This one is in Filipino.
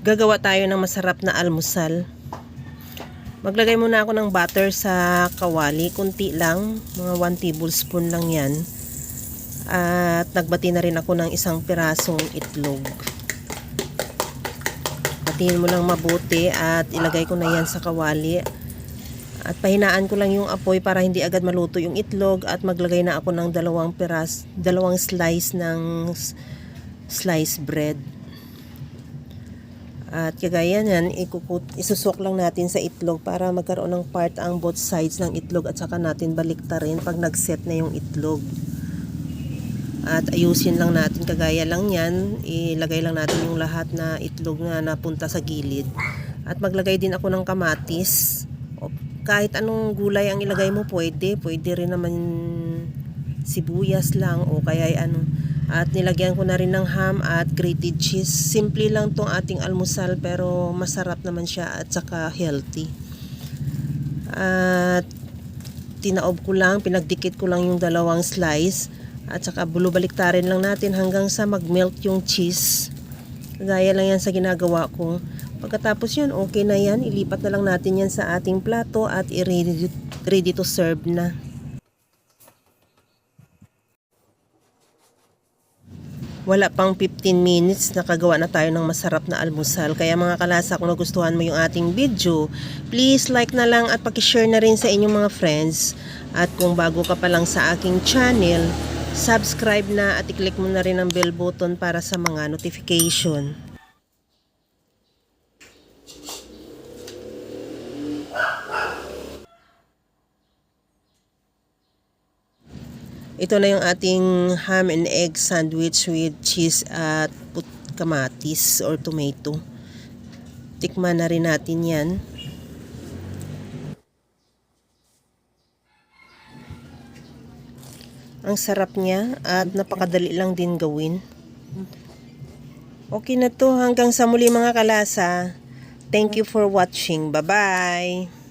Gagawa tayo ng masarap na almusal. Maglagay muna ako ng butter sa kawali, kunti lang, mga 1 tablespoon lang yan. At nagbati na rin ako ng isang pirasong itlog. Batiin mo lang mabuti at ilagay ko na yan sa kawali. At pahinaan ko lang yung apoy para hindi agad maluto yung itlog, at maglagay na ako ng dalawang slice ng sliced bread. At kagaya niyan, isusok lang natin sa itlog para magkaroon ng part ang both sides ng itlog, at saka natin baliktarin pag nag-set na yung itlog. At ayusin lang natin, kagaya lang yan, ilagay lang natin yung lahat na itlog na napunta sa gilid. At maglagay din ako ng kamatis. O kahit anong gulay ang ilagay mo, pwede rin naman sibuyas lang o kaya ano. At nilagyan ko na rin ng ham at grated cheese. Simple lang tong ating almusal pero masarap naman siya at saka healthy. At tinaob ko lang, pinagdikit ko lang yung dalawang slice. At saka balik-tarin lang natin hanggang sa mag-melt yung cheese. Gaya lang yan sa ginagawa ko. Pagkatapos yun, okay na yan. Ilipat na lang natin yan sa ating plato at ready to serve na. Wala pang 15 minutes, nakagawa na tayo ng masarap na almusal. Kaya mga kalasa, kung nagustuhan mo yung ating video, please like na lang at pakishare na rin sa inyong mga friends. At kung bago ka pa lang sa aking channel, subscribe na at i-click mo na rin ang bell button para sa mga notification. Ito na yung ating ham and egg sandwich with cheese at kamatis or tomato. Tikman na rin natin yan. Ang sarap niya at napakadali lang din gawin. Okay na to. Hanggang sa muli mga kalasa. Thank you for watching. Bye-bye!